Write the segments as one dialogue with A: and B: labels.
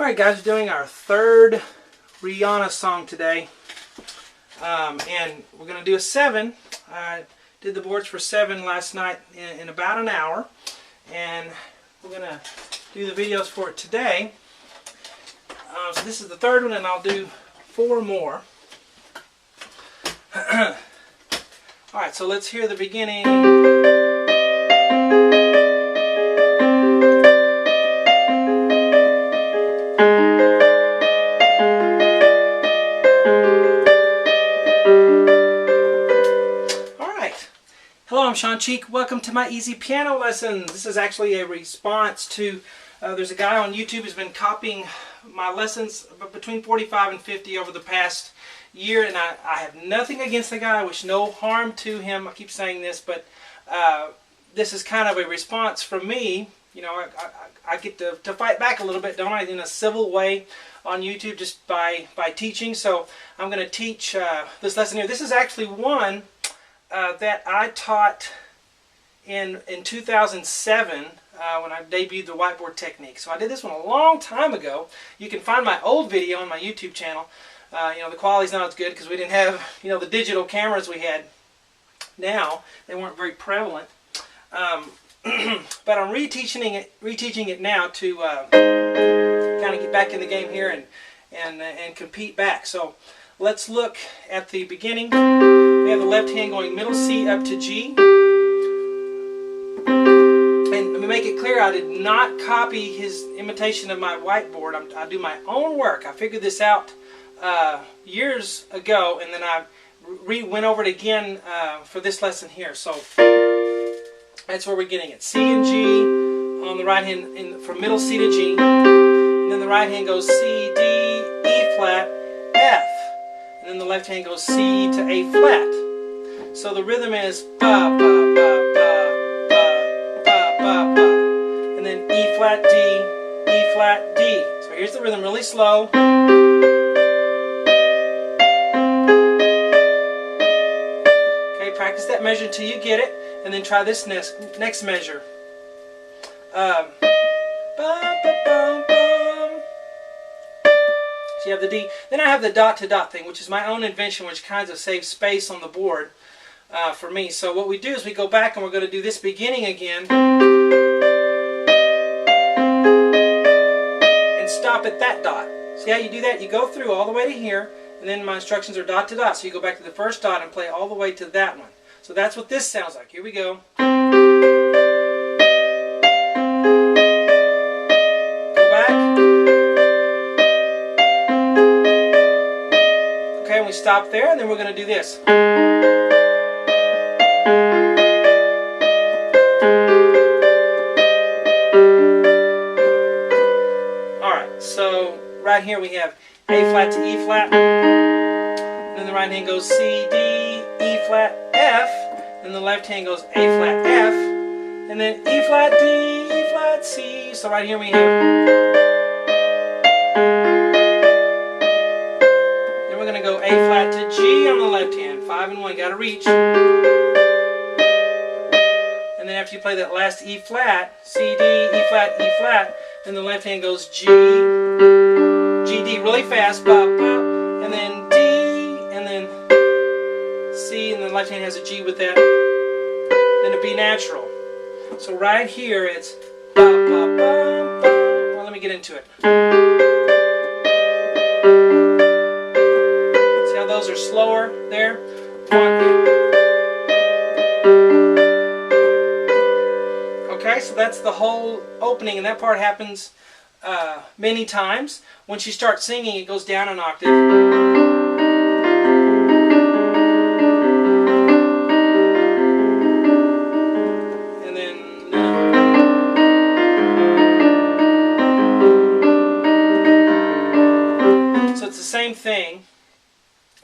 A: Alright guys, we're doing our third Rihanna song today. And we're going to do a 7. I did the boards for 7 last night in about an hour. And we're going to do the videos for it today. So this is the third one, and I'll do 4 more. Alright, so let's hear the beginning. Hello, I'm Shawn. Welcome to my easy piano lessons. This is actually a response to, there's a guy on YouTube who's been copying my lessons between 45 and 50 over the past year, and I have nothing against the guy. I wish no harm to him. I keep saying this, but this is kind of a response from me. You know, I get to fight back a little bit, don't I, in a civil way on YouTube just by teaching. So I'm going to teach this lesson here. This is actually one that I taught in 2007 when I debuted the whiteboard technique. So I did this one a long time ago. You can find my old video on my YouTube channel. You know, the quality's not as good because we didn't have, you know, the digital cameras we had now. They weren't very prevalent. But I'm reteaching it now to kind of get back in the game here and compete back. So let's look at the beginning. We have the left hand going middle C up to G. And let me make it clear, I did not copy his imitation of my whiteboard. I do my own work. I figured this out years ago, and then I went over it again for this lesson here. So that's where we're getting it. C and G on the right hand from middle C to G. And then the right hand goes C, D, E flat, F. And then the left hand goes C to A flat. So the rhythm is ba ba ba ba ba ba ba ba. And then E flat D, E flat D. So here's the rhythm really slow. Okay, practice that measure until you get it, and then try this next measure. Ba ba ba ba. So you have the D. Then I have the dot to dot thing, which is my own invention, which kind of saves space on the board for me. So what we do is we go back and we're going to do this beginning again and stop at that dot. See how you do that? You go through all the way to here, and then my instructions are dot to dot. So you go back to the first dot and play all the way to that one. So that's what this sounds like. Here we go. We stop there, and then we're going to do this. Alright, so right here we have A flat to E flat. And then the right hand goes C, D, E flat, F. And the left hand goes A flat, F. And then E flat, D, E flat, C. So right here we have. Go A flat to G on the left hand, 5 and 1, gotta reach. And then after you play that last E flat, C, D, E flat, then the left hand goes G, G, D really fast, ba, ba, and then D, and then C, and the left hand has a G with that, then a B natural. So right here it's ba, ba, ba, ba. Well, let me get into it. Those are slower there. 1. Okay, so that's the whole opening, and that part happens many times. When she starts singing, it goes down an octave. And then so it's the same thing,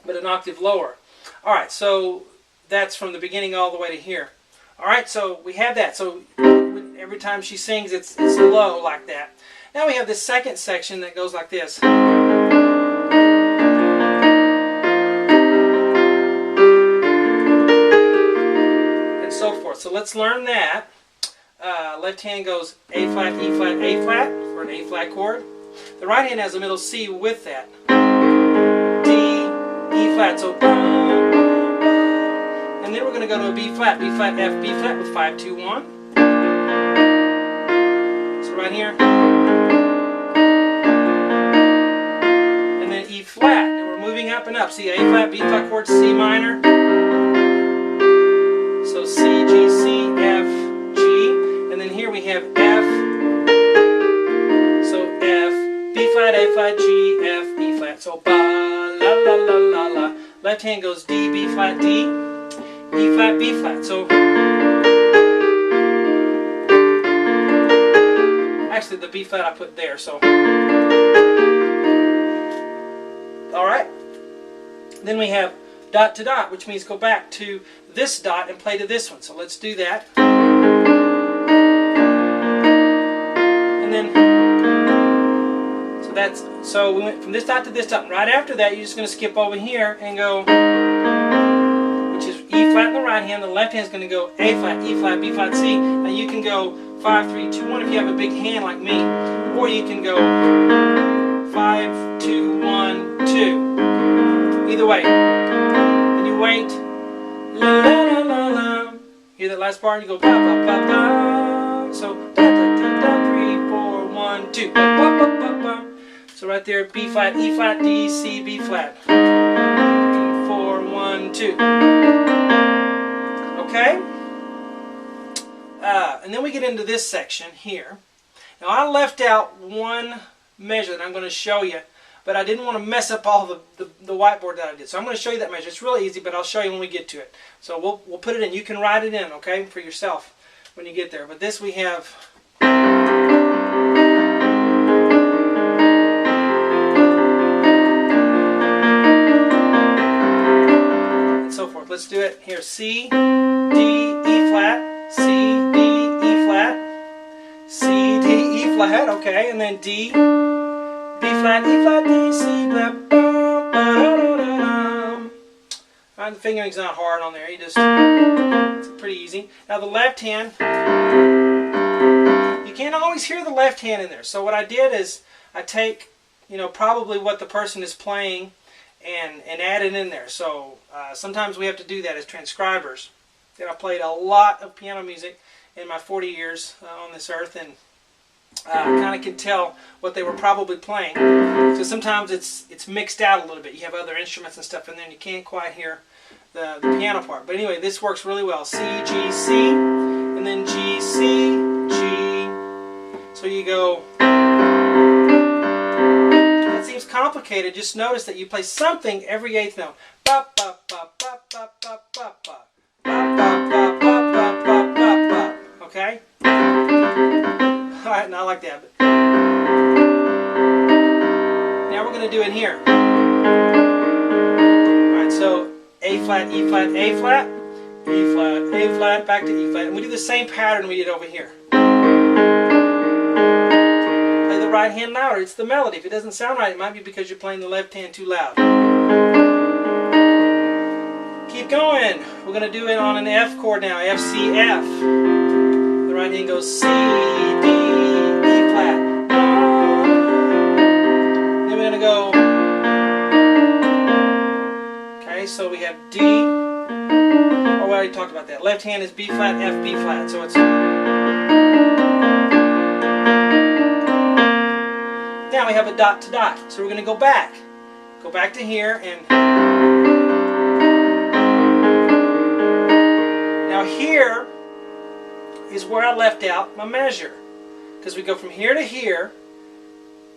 A: but an octave lower. Alright, so that's from the beginning all the way to here. Alright, so we have that. So every time she sings, it's low like that. Now we have this second section that goes like this. And so forth. So let's learn that. Left hand goes A flat, E flat, A flat for an A flat chord. The right hand has a middle C with that. D, E flat, so and then we're going to go to a B flat, F, B flat with 5, 2, 1. So right here. And then E flat, and we're moving up and up. See, A flat, B flat chord, C minor. So C, G, C, F, G. And then here we have F. So F, B flat, A flat, G, F, E flat. So ba, la, la, la, la, la. Left hand goes D, B flat, D, E flat, B flat. So actually the B flat I put there. So all right. Then we have dot to dot, which means go back to this dot and play to this one. So let's do that. And then so we went from this dot to this dot. And right after that, you're just going to skip over here and go, which is E flat in the right hand. The left hand is going to go A flat, E flat, B flat, C. And you can go 5, 3, 2, 1 if you have a big hand like me, or you can go 5, 2, 1, 2. Either way. And you wait. La la la la la. Hear that last part? You go ba ba ba ba. So da da da da 3, 4, 1, 2. Ba ba ba ba ba. So right there, B flat, E flat, D, C, B flat. 3, 4, 1, 2. Okay? And then we get into this section here. Now I left out one measure that I'm going to show you, but I didn't want to mess up all the whiteboard that I did. So I'm going to show you that measure. It's really easy, but I'll show you when we get to it. So we'll put it in. You can write it in, okay, for yourself when you get there. But this we have. And so forth. Let's do it here. C, D, E flat, C, D, E flat, C, D, E flat, okay, and then D, B flat, E flat, D, C, flat, the fingering's not hard on there, it's pretty easy. Now the left hand, you can't always hear the left hand in there, so what I did is I take, probably what the person is playing and add it in there. So sometimes we have to do that as transcribers. I played a lot of piano music in my 40 years on this earth, and I kind of can tell what they were probably playing. So sometimes it's mixed out a little bit. You have other instruments and stuff in there, and you can't quite hear the piano part. But anyway, this works really well. C, G, C, and then G, C, G. So you go. That seems complicated. Just notice that you play something every eighth note. Ba, ba, ba, ba, ba, ba, ba, ba. Okay? Alright, not like that. But now we're going to do it here. Alright, so A flat, E flat, A flat, E flat, A flat, back to E flat. And we do the same pattern we did over here. Play the right hand louder. It's the melody. If it doesn't sound right, it might be because you're playing the left hand too loud. Keep going. We're going to do it on an F chord now. F, C, F. The right hand goes C, D, E flat. Then we're going to go. Okay, so we have D. Oh, we already talked about that. Left hand is B flat, F, B flat. So it's. Now we have a dot to dot. So we're going to go back. Go back to here and. Now here is where I left out my measure, because we go from here to here,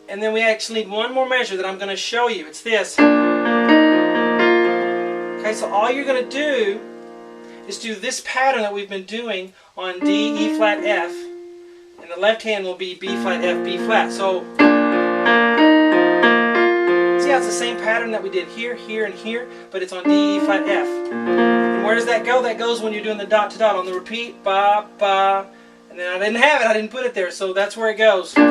A: and then we actually need one more measure that I'm going to show you. It's this. Okay, so all you're going to do is do this pattern that we've been doing on D, E flat, F, and the left hand will be B flat, F, B flat. So see how it's the same pattern that we did here, here, and here, but it's on D, E flat, F. And where does that go? That goes when you're doing the dot to dot on the repeat, ba, ba, and then I didn't have it, I didn't put it there, so that's where it goes. And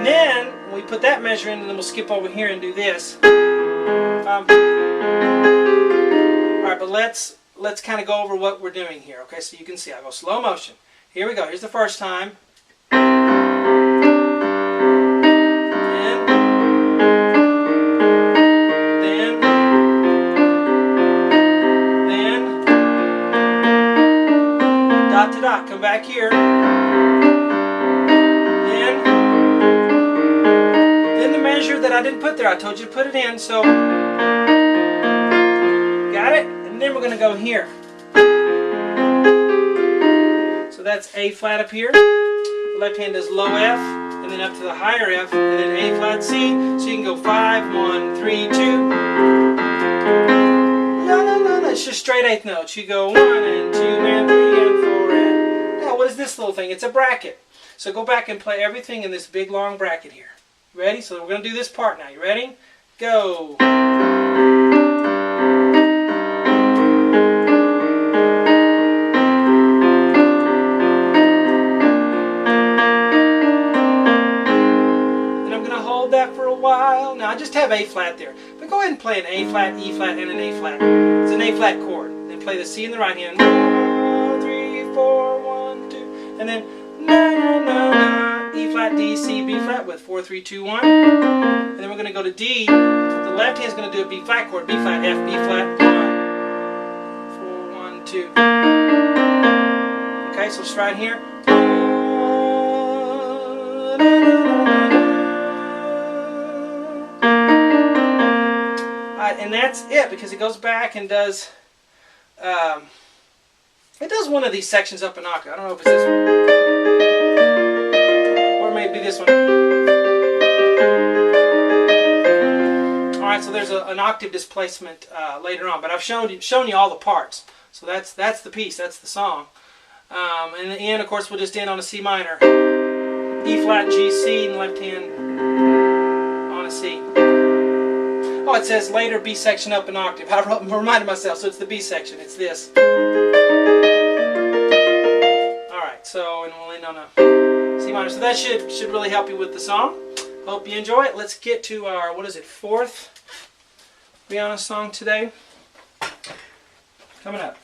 A: then we put that measure in, and then we'll skip over here and do this. Alright, but let's kind of go over what we're doing here, okay, so you can see. I'll go slow motion. Here we go. Here's the first time. didn't put there. I told you to put it in. So, got it? And then we're going to go here. So that's A flat up here. The left hand does low F, and then up to the higher F, and then A flat C. So you can go 5, 1, 3, 2. No, it's just straight eighth notes. You go 1 and 2 and 3 and 4 and... Now what is this little thing? It's a bracket. So go back and play everything in this big long bracket here. You ready? So we're going to do this part now. You ready? Go. That for a while. Now I just have A flat there, but go ahead and play an A flat, E flat, and an A flat. It's an A flat chord. Then play the C in the right hand. 1, 3, 4, 1, 2, and then na na na na. E flat, D, C, B flat with 4, 3, 2, 1. And then we're going to go to D. The left hand is going to do a B flat chord. B flat, F, B flat. 1, 4, 1, 2. Okay, so it's right here. And that's it, because it goes back and does it does one of these sections up an octave. I don't know if it's this one or maybe this one. Alright, so there's an octave displacement later on, but I've shown you all the parts. So that's the piece, that's the song. And in the end, of course, we'll just end on a C minor. E flat, G, C, and left hand on a C. Oh, it says later B section up an octave. I reminded myself, so it's the B section. It's this. Alright, so, and we'll end on a C minor. So that should really help you with the song. Hope you enjoy it. Let's get to our, what is it, 4th Rihanna song today. Coming up.